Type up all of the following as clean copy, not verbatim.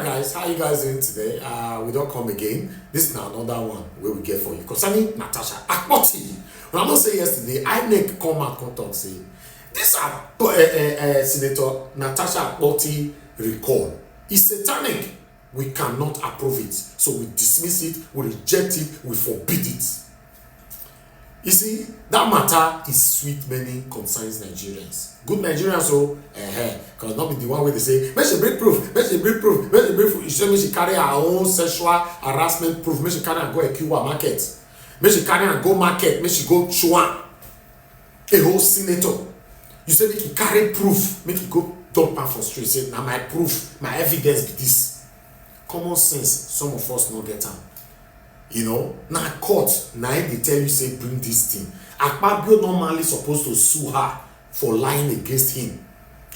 Alright guys, how you guys doing today? We don't come again. This is now another one where we get for you. Concerning Natasha Akpabio. When I don't say yesterday, INEC come and come talk say this Senator Natasha Akpabio recall is satanic. We cannot approve it. So we dismiss it, we reject it, we forbid it. You see, that matter is sweet many concerns Nigerians. Good Nigerians, so because not be the one where they say, make she bring proof, make she bring proof, make she bring proof. She make she carry her own sexual harassment proof, make she carry and go Ekiwa market, make she carry and go market, make she go Chua, a whole senator. You say make you carry proof, make you go dump her for street. Say, now my proof, my evidence be this. Common sense, some of us not get them. You know, now court, now they tell you say bring this thing. Akpabio normally supposed to sue her for lying against him.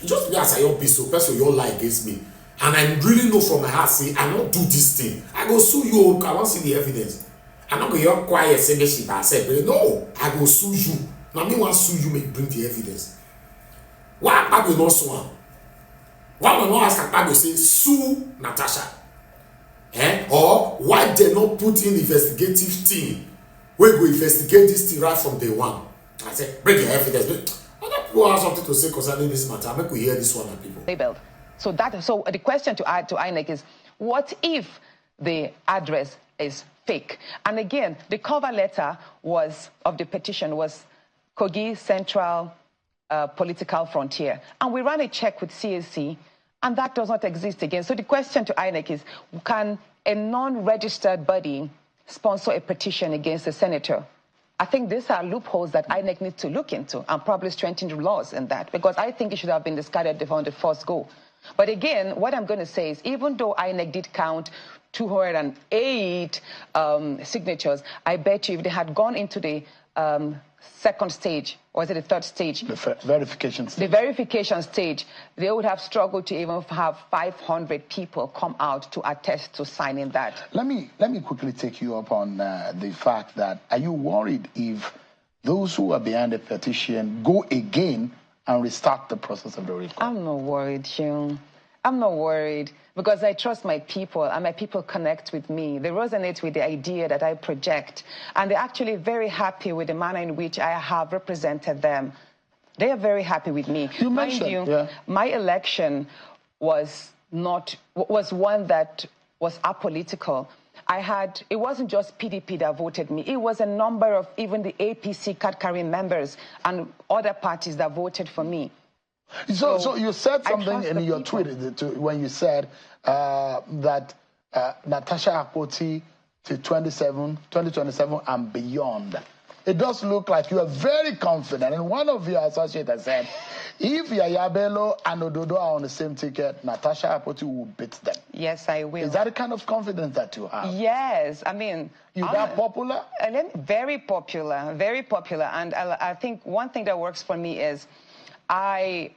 Just be as I your piece, so person your lie against me. And I really know from my heart, say I don't do this thing. I go sue you, I won't see the evidence. I'm not going to hear quiet, say she said, no, I go sue you. Now me want sue you, make bring the evidence. Why Akpabio not sue her? Why not ask Akpabio say sue Natasha? Or why they not put in investigative team we go investigate this thing right from day one? I said, bring your evidence. Other people have something to say concerning this matter. I make we hear this one of people. Labeled. So the question to add to INEC is, what if the address is fake? And again, the cover letter of the petition was Kogi Central Political Frontier. And we ran a check with CAC, and that does not exist again. So the question to INEC is, can a non-registered body sponsor a petition against a senator? I think these are loopholes that INEC needs to look into and probably strengthen the laws in that, because I think it should have been discarded on the first go. But again, what I'm going to say is, even though INEC did count 208 signatures, I bet you if they had gone into the second stage, or is it the third stage? The verification stage. The verification stage, they would have struggled to even have 500 people come out to attest to signing that. Let me quickly take you up on the fact that, are you worried if those who are behind the petition go again and restart the process of the recall? I'm not worried, Sean. I'm not worried, because I trust my people, and my people connect with me. They resonate with the idea that I project, and they're actually very happy with the manner in which I have represented them. They are very happy with me. You mentioned, my election was one that was apolitical. It wasn't just PDP that voted me. It was a number of even the APC card-carrying members and other parties that voted for me. So you said something in your tweet when you said that Natasha Akpabio to 2027 and beyond. It does look like you are very confident. And one of your associates said, if Yaya Bello and Ododo are on the same ticket, Natasha Akpabio will beat them. Yes, I will. Is that the kind of confidence that you have? Yes. I mean... You're that popular? Very popular. Very popular. And I think one thing that works for me is I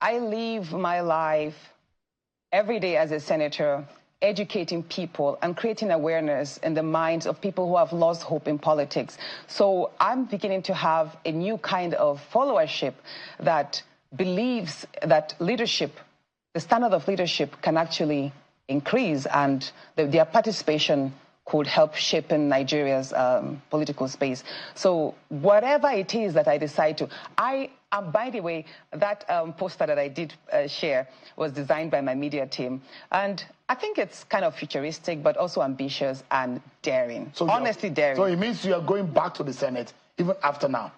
live my life every day as a senator, educating people and creating awareness in the minds of people who have lost hope in politics. So I'm beginning to have a new kind of followership that believes that leadership, the standard of leadership, can actually increase, and their participation could help shape in Nigeria's political space. So whatever it is that I decide to, by the way, that poster that I did share was designed by my media team. And I think it's kind of futuristic, but also ambitious and daring. So honestly daring. So it means you are going back to the Senate even after now?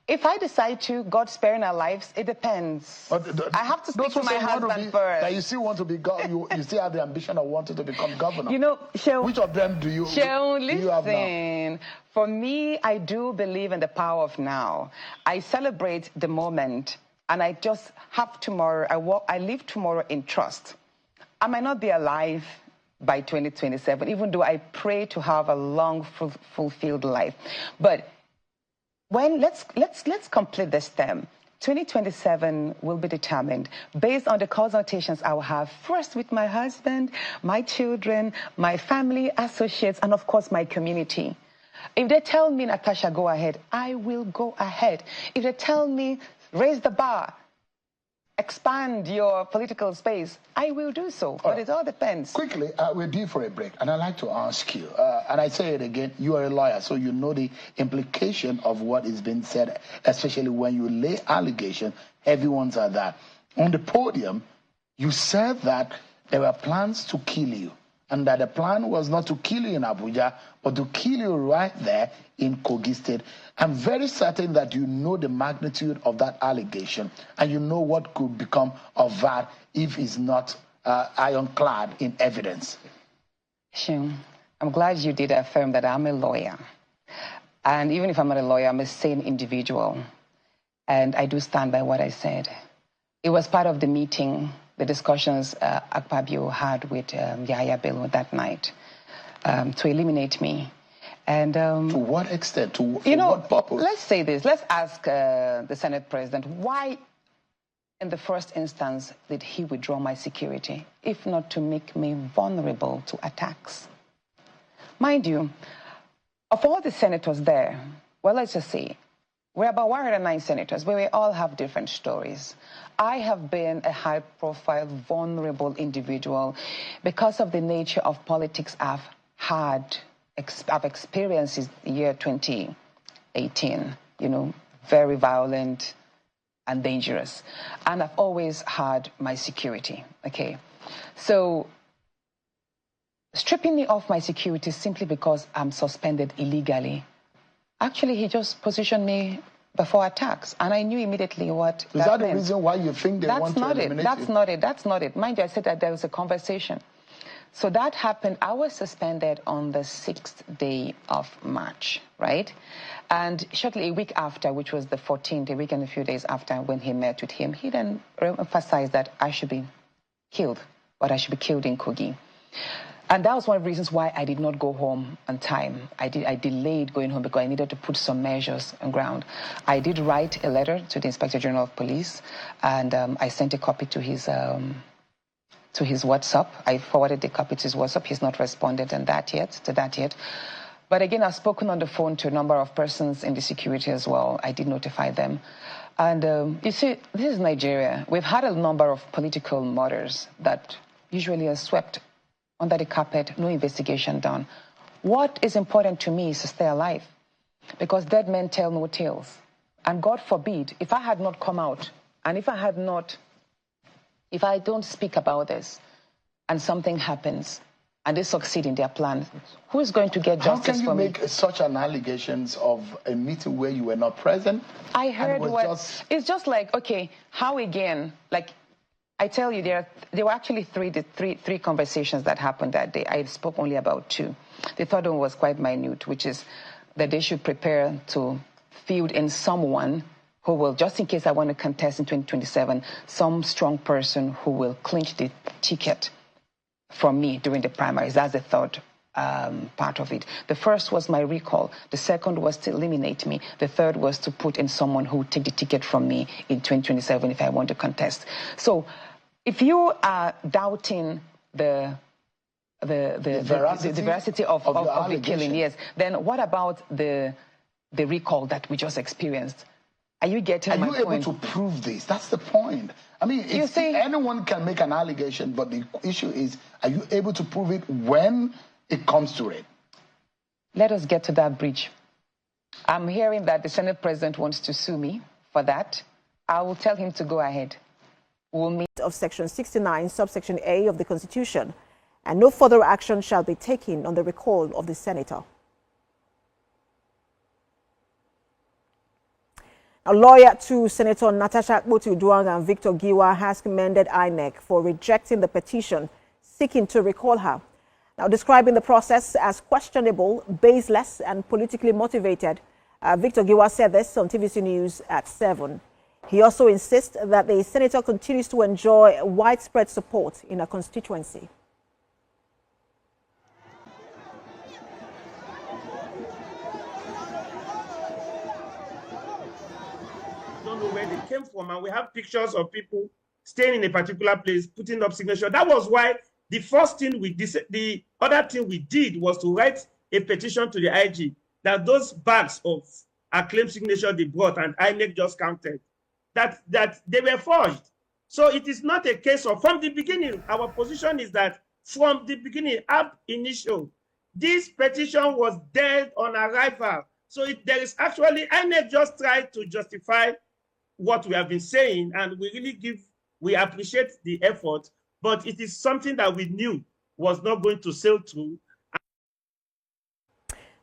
If I decide to, God sparing our lives, it depends. I have to speak to my husband first. That you still want to be you still have the ambition of wanting to become governor. You know, which of them do you have now? For me, I do believe in the power of now. I celebrate the moment, and I just have tomorrow. I live tomorrow in trust. I might not be alive by 2027, even though I pray to have a long, fulfilled life. But let's complete this term. 2027 will be determined based on the consultations I will have first with my husband, my children, my family, associates, and of course my community. If they tell me, Natasha, go ahead, I will go ahead. If they tell me, raise the bar, expand your political space, I will do so. But it all depends. Quickly, we're due for a break, and I'd like to ask you, and I say it again, you are a lawyer, so you know the implication of what is being said, especially when you lay allegations, heavy ones are that. On the podium, you said that there were plans to kill you, and that the plan was not to kill you in Abuja, but to kill you right there in Kogi State. I'm very certain that you know the magnitude of that allegation, and you know what could become of that if it's not ironclad in evidence. Sure. I'm glad you did affirm that I'm a lawyer. And even if I'm not a lawyer, I'm a sane individual. And I do stand by what I said. It was part of the meeting, the discussions Akpabio had with Yahya Bello that night to eliminate me. And to what extent? To what purpose? Let's say this. Let's ask the Senate President, why in the first instance did he withdraw my security, if not to make me vulnerable to attacks? Mind you, of all the senators there, well, let's just say, we're about 109 senators, but we all have different stories. I have been a high-profile, vulnerable individual because of the nature of politics I've experienced in the year 2018, very violent and dangerous. And I've always had my security, okay? So stripping me of my security simply because I'm suspended illegally, actually, he just positioned me before attacks, and I knew immediately what that meant. Is that the reason why you think they want to eliminate you? That's not it. Mind you, I said that there was a conversation. So that happened. I was suspended on the 6th day of March, right? And shortly a week after, which was the 14th, a week and a few days after when he met with him, he then emphasized that I should be killed, but I should be killed in Kogi. And that was one of the reasons why I did not go home on time. I delayed going home because I needed to put some measures on ground. I did write a letter to the Inspector General of Police, and I sent a copy to his WhatsApp. I forwarded the copy to his WhatsApp. He's not responded to that yet. But again, I've spoken on the phone to a number of persons in the security as well. I did notify them. And you see, this is Nigeria. We've had a number of political murders that usually are swept under the carpet, no investigation done. What is important to me is to stay alive, because dead men tell no tales. And God forbid, if I had not come out, and if I don't speak about this, and something happens, and they succeed in their plan, who is going to get justice for me? How can you make such an allegations of a meeting where you were not present? I heard it's just like, okay, how again, like, I tell you, there were actually three conversations that happened that day. I spoke only about two. The third one was quite minute, which is that they should prepare to field in someone who will, just in case I want to contest in 2027, some strong person who will clinch the ticket from me during the primaries. That's the third part of it. The first was my recall. The second was to eliminate me. The third was to put in someone who would take the ticket from me in 2027 if I want to contest. So if you are doubting the veracity of the killing, yes, then what about the recall that we just experienced? Are you getting my point? Are you able to prove this? That's the point. I mean, anyone can make an allegation, but the issue is, are you able to prove it when it comes to it? Let us get to that bridge. I'm hearing that the Senate President wants to sue me for that. I will tell him to go ahead. We'll meet of Section 69, subsection A of the Constitution, and no further action shall be taken on the recall of the senator. A lawyer to Senator Natasha and Victor Giwa has commended INEC for rejecting the petition seeking to recall her. Now, describing the process as questionable, baseless, and politically motivated, Victor Giwa said this on TVC News at 7. He also insists that the senator continues to enjoy widespread support in her constituency. Don't know where they came from, and we have pictures of people staying in a particular place, putting up signature. That was why the first thing the other thing we did was to write a petition to the IG that those bags of acclaimed signature they brought and INEC just counted, that they were forged. So it is not a case of, from the beginning, our position is that from the beginning, up initial, this petition was dead on arrival. So there is actually, INEC just tried to justify what we have been saying, and we appreciate the effort, but it is something that we knew was not going to sail through.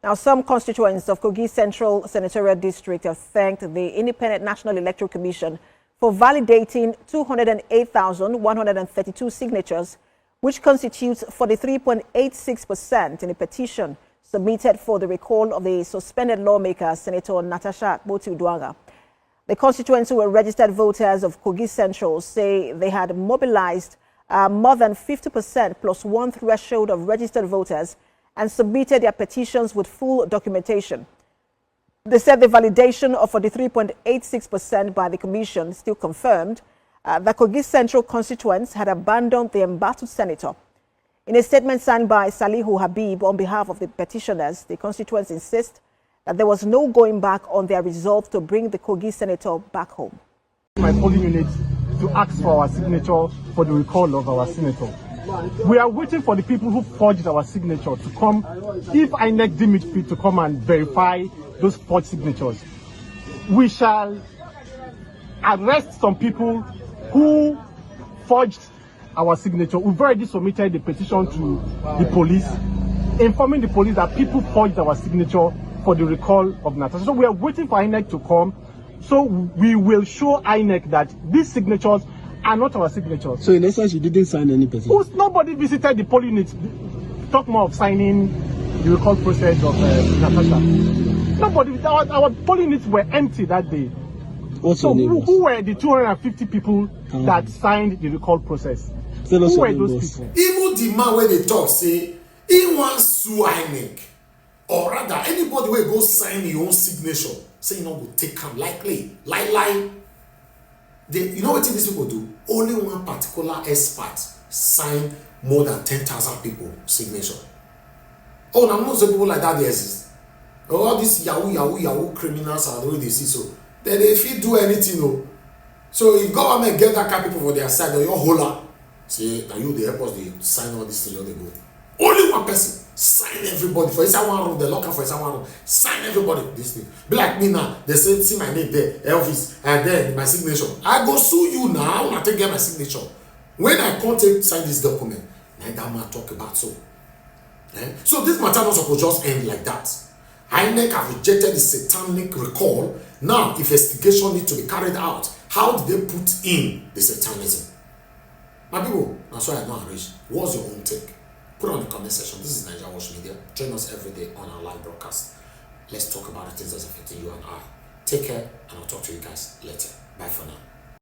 Now, some constituents of Kogi Central Senatorial District have thanked the Independent National Electoral Commission for validating 208,132 signatures, which constitutes 43.86% in a petition submitted for the recall of the suspended lawmaker, Senator Natasha Akpabio. The constituents who were registered voters of Kogi Central say they had mobilized more than 50% plus one threshold of registered voters and submitted their petitions with full documentation. They said the validation of 43.86% by the commission still confirmed that Kogi Central constituents had abandoned the embattled senator. In a statement signed by Salihu Habib on behalf of the petitioners, the constituents insist that there was no going back on their resolve to bring the Kogi senator back home. My polling unit to ask for our signature for the recall of our senator. We are waiting for the people who forged our signature to come, if INEC deem it fit, to come and verify those forged signatures. We shall arrest some people who forged our signature. We've already submitted the petition to the police, informing the police that people forged our signature for the recall of Natasha. So we are waiting for INEC to come, so we will show INEC that these signatures are not our signatures. So in essence, you didn't sign any petition? Nobody visited the polling unit. Talk more of signing the recall process of Natasha. Nobody. Our polling units were empty that day. So who were the 250 people that signed the recall process? Who were those people? Even the man where they talk say he wants sue INEC, or rather anybody where go sign your own signature, say you know go take him likely, lie. You know what these people do? Only one particular expert sign more than 10,000 people signature. Oh, now not some people like that they exist. All these Yahoo criminals are the way they see so. Then if you do anything, no. So if government get that kind of people for their side, or your holler, say, now you they help us, they sign all these things, they go. Only one person sign everybody for inside one room, they lock up for inside one room, sign everybody this thing. Be like me now, they say see my name there, Elvis, and then my signature. I go sue you now, I take get my signature. When I can't sign this document, now that man talk about so. So this matter not supposed to just end like that. INEC have rejected the satanic recall. Now investigation need to be carried out. How did they put in the satanism? My people, that's why I don't arrange. What's your own take? Put it on the comment section. This is NAIJA Watch Media. Join us every day on our live broadcast. Let's talk about the things that's affecting you and I. Take care, and I'll talk to you guys later. Bye for now.